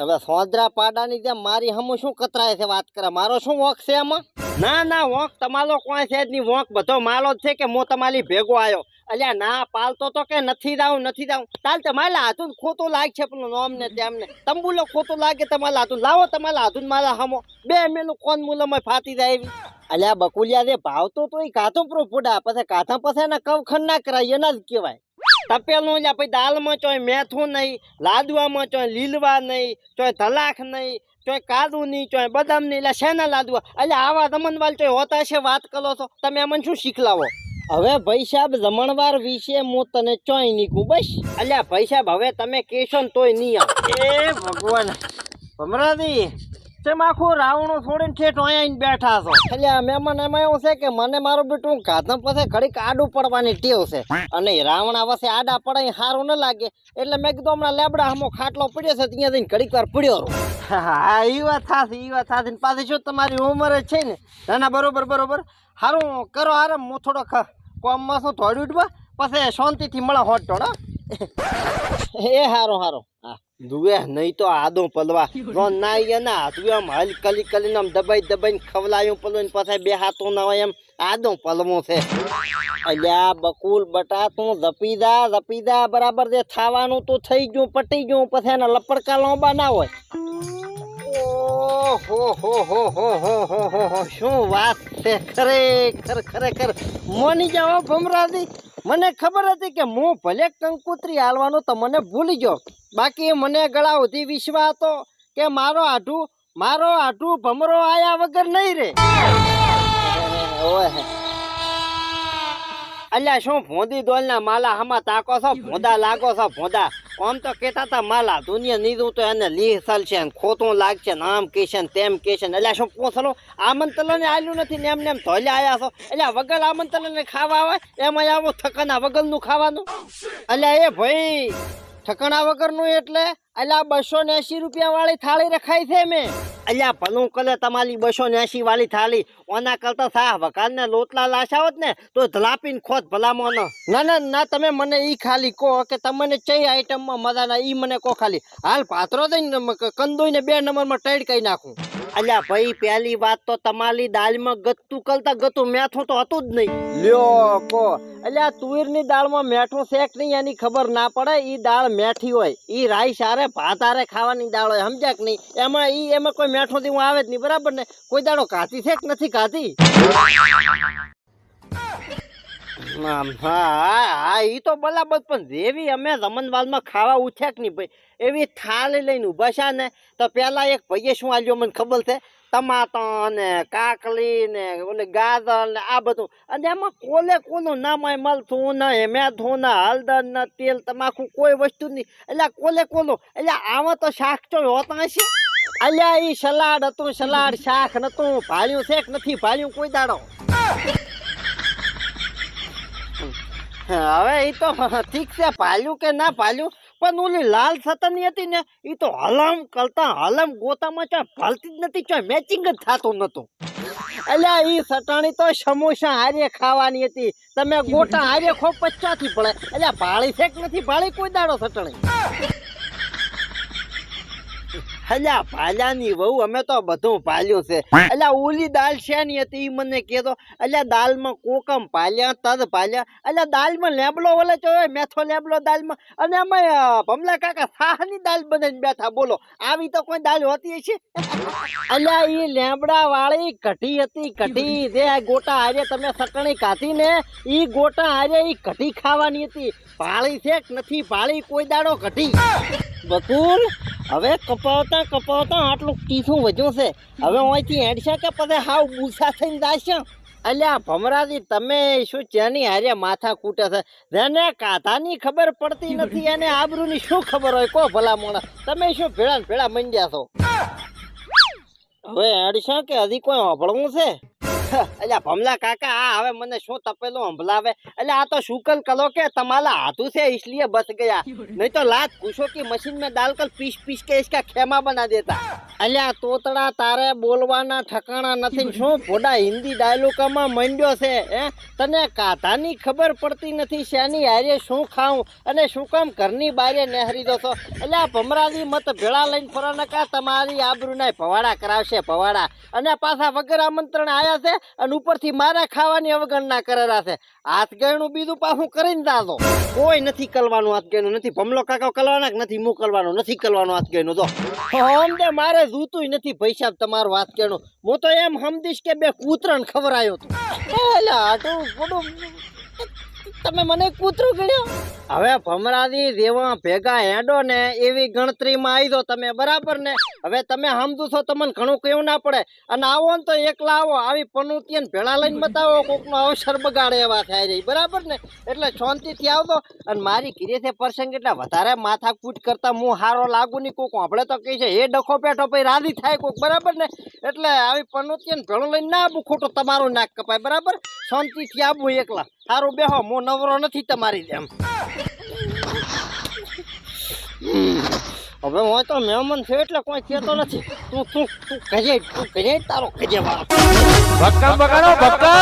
હવે સોંદરા પાડાની જેમ મારી હમું શું કતરાય છે વાત કરે, મારો શું વોક છે એમાં? ના ના વોક તમારો કોઈ છે જ નહીં, વોક બધો માલો જ છે કે હું તમારી ભેગો આવ્યો. અલ્યા ના પાલતો તો કે નથી જાઉં તાલ તમારે હાથું ખોટું લાગશે પેલું નોમ ને તેમને તંબુલો ખોટું લાગે તમારે હાથું લાવો તમારે હાથું મારા હમો બે મેલું કોણ મુલામાં ફાટી જાય એવી. અલ્યા બકુલિયા રે ભાવતો તો એ કાથો પ્રો ફૂડા પછી કાથા પછી એના કવખંડ ના કરાય એના જ કહેવાય. તપેલું એટલે પછી દાળમાં ચોય મેથું નહીં, લાદવામાં ચોય લીલવા નહીં, ચોય ધલાખ નહીં, ચોય કાદુ નહીં, ચોય બદામ નહીં, એટલે શેના લાદવા. એટલે આવા જમણવાર ચોય હોતા છે વાત કરો છો તમે અમને શું શીખલાવો? હવે ભાઈ સાહેબ જમણવાર વિશે હું તને ચોય નીકું બસ. અલ્યા ભાઈ સાહેબ હવે તમે કહેશો ને તોય નહીં આવે. એ ભગવાન ભમરાજી તેમ આખું રાવણું છોડીને ઠેઠ અહીંયા બેઠા છો. એટલે મહેમાન એમાં એવું છે કે મને મારું બેટું ગાધા પછી ઘડીક આડું પડવાની ટેવ છે અને રાવણા વસે આડા પડાય સારું ન લાગે એટલે મેં કીધું હમણાં લેબડા હમો ખાટલો પડ્યો છે ત્યાં જઈને ઘડીક વાર પડ્યો. હા એ વાત થાશે પાછી શું તમારી ઉંમર જ છે ને. ના બરોબર સારું કરો હારે હું થોડો કોમમાં શું થોડું ઉઠવા પછી શાંતિથી મળે હોટ ટોળો. એ હારો હા દુએ નહીં તો આદો પલવા રોન ના ગયા ના તું આમ હલ કલી આમ દબાઈને ખવલાયું પલવું પછી બે હાથો ના હોય એમ આદો પલવું છે. અલ્યા બકુલ બટા તું જપી જા બરાબર જે થાવાનું તો થઈ ગયું પટી ગયું પછી એના લપડકા લોબા ના હોય. હો શું વાત છે ખરેખર મોની જાઓ ભમરાજી. મને ખબર હતી કે હું ભલે કંકુતરી હાલવાનું તો મને ભૂલી ગયો, બાકી મને ગળા સુધી વિશ્વાસ હતો કે મારો આઢું ભમરો આયા વગર નહીં રે. અલ્યા શું ભોંદી દોલના માલા હમા તાકો છો, ભોંદા લાગો છો ભોંદા. આમ તો કહેતા હતા માલા દુનિયા નીધું તો એને લીહ ચાલશે ને ખોટું લાગશે ને આમ કહેશે ને તેમ કહેશે ને. એટલે શું પૂછલો આમંત્રણને આલ્યું નથી ને એમને એમ ધોલે આવ્યા છો. એટલે વગર આમંત્રણને ખાવા આવે એમાં આવો થકાના વગરનું ખાવાનું. અલ્યા એ ભાઈ ઠકણા વગરનું એટલે અલ્યા 280 રૂપિયા વાળી થાળી રખાઈ છે મેં. અલ્યા ભલું કલે તમારી 280 વાળી થાળી ઓના કરતા સાહ વકારને લોટલા લાશાવત ને તો ધલાપીને ખોત ભલામાં ના તમે મને ઈ ખાલી કહો કે તમને ચઈ આઈટમમાં મજા ના ઈ મને કહો ખાલી. હાલ પાત્રો દઈને કંદોઈને 2 નંબરમાં ટાઈટ કરી નાખું. અલ્યા ભાઈ પહેલી વાત તો તમારી દાળમાં ગતું મેઠું તો હતું જ નહીં. લ્યો કો અલ્યા તુવેરની દાળમાં મેઠું શેક નહીં એની ખબર ના પડે. ઈ દાળ મેઠી હોય, ઈ રાઈ સારે ભાત હારે ખાવાની દાળ હોય, સમજ્યા કે નહીં? એમાં કોઈ મેઠું દેવું આવે જ નહીં બરાબર ને. કોઈ દાડો કાતી છે કે નથી કાતી? હા ઈ તો બરાબર, પણ જેવી અમે રમનવાલમાં ખાવા ઉઠ્યા કે નહીં ભાઈ એવી થાળી લઈને ઉભા છે ને તો પેલા એક ભાઈએ શું આલ્યો મને ખબર છે, ટમાટા ને કાકલી ને ઓલે ગાજર ને આ બધું. અને એમાં કોનું નામ હોય મરચું ને મેથું ને હળદર ને તેલ તમાકુ કોઈ વસ્તુ નહીં. એટલે કોનું એટલે આમાં તો શાક તો હોતા હશે. અલ્યા ઈ સલાડ હતું, શાક નતું, ભાળ્યું છે કે નથી ભાળ્યું કોઈ દાડો? હવે એ તો ઠીક છે ભાલ્યું કે ના ભાલ્યું, પણ ઓલી લાલ સતની હતી ને એ તો હલમ ગોતામાં ચાય ભલતી જ નથી, ચાય મેચિંગ જ થતું નતું. એટલે એ સટાણી તો સમોસા હારે ખાવાની હતી, તમે ગોટા હારે ખો 50 થી પડે. એટલે ભાળી છે કે નથી ભાળી કોઈ દાડો સટણી? અલ્યા ભાલ્યાની વહુ અમે તો બધું ભાલ્યું છે. અલ્યા ઓલી દાળ શેની હતી મને કહેતો. અલ્યા દાળમાં કોકમ ભાલ્યા, તદ ભાલ્યા. અલ્યા દાળમાં લેબલો વલે જોયો, મેથો લેબલો દાળમાં. અને અમે ભમલા કાકા સાહની દાળ બનાવીને બેઠા, બોલો આવી તો કોઈ દાળ હોતી હશે? અલ્યા ઈ લેબડા વાળી કઢી હતી, કઢી જે ગોટા હારે તમે સકણી કાઢી ને ઈ ગોટા હારે ઈ કઢી ખાવાની હતી. ભાળી છે કે નથી ભાળી કોઈ દાડો કઢી? બકુલ હવે કપાવતા આટલું ટીસું વધ્યું છે, હવે અહીંથી હેડશે કે પછી હાવ બુસા થઈને જાશે? અલ્યા ભમરાજી તમે શું ચેની હારે માથા કૂટે છે? જેને કાધાની ખબર પડતી નથી એને આબરૂની શું ખબર હોય? કો ભલા મોણા તમે શું ભેળા મંડ્યા છો? હવે હેડશે કે હજી કોઈ હોભળવું છે? અલ્યા ભમલા કાકા આ હવે મને શું તપેલું હંભલાવે એટલે આ તો શુકલ કલો કે તમારા હાથું से इसलिए बच गया नहीं तो लात घुसो की मशीन में डालकर पीस पीस के इसका खेमा बना देता अल्या तोतड़ा तारे बोलवाना ठकाणा નથી શું ભોડા હિન્દી ડાયલોગમાં મંડ્યો છે હે તને કાધાની ખબર પડતી નથી શેની હારે શું ખાઉં અને શું કામ ઘરની બારે નહેરી દો છો અલ્યા ભમરાની મત ભેળા લઈને ફરનકા તમારી આબરૂના ભવાડા કરાવશે ભવાડા અને પાછા વગર આમંત્રણ આયા છે અને ઉપરથી મારા ખાવાની અવગણના કરેલા છે હાથ ગયણું બીજું પાછું કરીને દાદો કોઈ નથી કલવાનું હાથ ગયણું નથી ભમલો કાકા કલવાના કે નથી મોકલવાનું નથી કલવાનું હાથ ગયણું તો હમદે મારે જોતું નથી પૈસા તમારું હાથ ગયણું હું તો એમ સમજીશ કે બે કૂતરાને ખવરાયો તું એટલે આટલું બધું તમે મને કૂતરું ગણ્યો હવે ભમરાદી જેવા ભેગા હેડો ને એવી ગણતરીમાં આવી દો તમે બરાબર ને હવે તમે સમજો છો તમને ઘણું કેવું ના પડે અને આવો ને તો એકલા આવો આવી પનુતિયન ભેળા લઈને બતાવો કોકનો અવસર બગાડે એવા થાય રહી બરાબર ને એટલે શાંતિથી આવતો અને મારી ઘીરેથી પ્રસંગ એટલે વધારે માથાકૂટ કરતા હું હારો લાગુ નહીં કોક આપણે તો કહે છે એ ડખો પેઠો પછી રાજી થાય કોક બરાબર ને એટલે આવી પનુતિયન ભેળું લઈને ના આવું ખોટું તમારું નાક કપાય બરાબર શાંતિથી આવું એકલા સારું બેહો હું નવરો નથી તમારી જેમ હવે હું તો મહેમાન છે એટલે કોઈ કહેતો નથી તું તું તું કજે તારો કજે વાળો ભક્કમ બગાડો ભક્કમ